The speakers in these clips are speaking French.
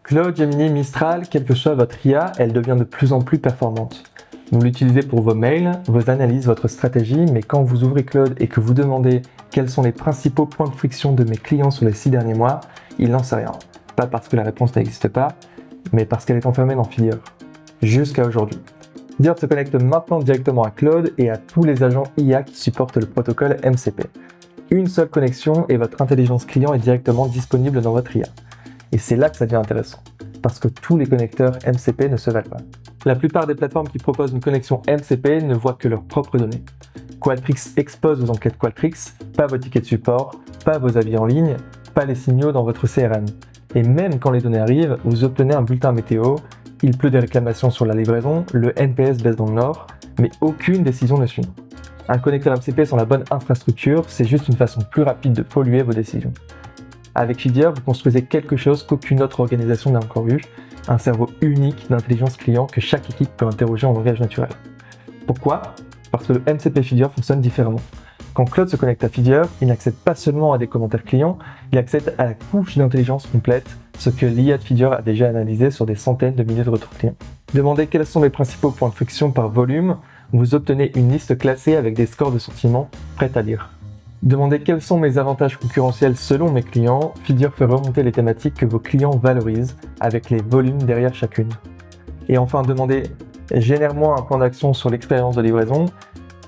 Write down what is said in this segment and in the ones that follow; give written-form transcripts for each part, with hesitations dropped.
Claude, Gemini, Mistral, quelle que soit votre IA, elle devient de plus en plus performante. Vous l'utilisez pour vos mails, vos analyses, votre stratégie, mais quand vous ouvrez Claude et que vous demandez quels sont les principaux points de friction de mes clients sur les 6 derniers mois, il n'en sait rien. Pas parce que la réponse n'existe pas, mais parce qu'elle est enfermée dans Fidior. Jusqu'à aujourd'hui. Fidior se connecte maintenant directement à Claude et à tous les agents IA qui supportent le protocole MCP. Une seule connexion et votre intelligence client est directement disponible dans votre IA. Et c'est là que ça devient intéressant, parce que tous les connecteurs MCP ne se valent pas. La plupart des plateformes qui proposent une connexion MCP ne voient que leurs propres données. Qualtrics expose vos enquêtes Qualtrics, pas vos tickets de support, pas vos avis en ligne, pas les signaux dans votre CRM. Et même quand les données arrivent, vous obtenez un bulletin météo, il pleut des réclamations sur la livraison, le NPS baisse dans le Nord, mais aucune décision ne suit. Un connecteur MCP sans la bonne infrastructure, c'est juste une façon plus rapide de polluer vos décisions. Avec Fidior, vous construisez quelque chose qu'aucune autre organisation n'a encore eu, un cerveau unique d'intelligence client que chaque équipe peut interroger en langage naturel. Pourquoi ? Parce que le MCP Fidior fonctionne différemment. Quand Claude se connecte à Fidior, il n'accède pas seulement à des commentaires clients, il accède à la couche d'intelligence complète, ce que l'IA de Fidior a déjà analysé sur des centaines de milliers de retours clients. Demandez quels sont les principaux points de friction par volume, vous obtenez une liste classée avec des scores de sentiments prêts à lire. Demandez quels sont mes avantages concurrentiels selon mes clients, Fidior fait remonter les thématiques que vos clients valorisent avec les volumes derrière chacune. Et enfin, demandez génère-moi un plan d'action sur l'expérience de livraison,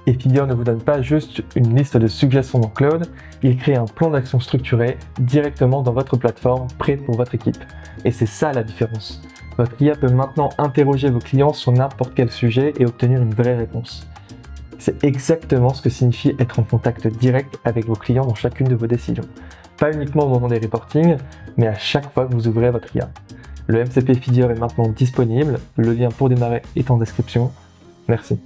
et Fidior ne vous donne pas juste une liste de suggestions dans Claude, il crée un plan d'action structuré directement dans votre plateforme, prêt pour votre équipe. Et c'est ça la différence. Votre IA peut maintenant interroger vos clients sur n'importe quel sujet et obtenir une vraie réponse. C'est exactement ce que signifie être en contact direct avec vos clients dans chacune de vos décisions. Pas uniquement au moment des reportings, mais à chaque fois que vous ouvrez votre IA. Le MCP Fidior est maintenant disponible, le lien pour démarrer est en description. Merci.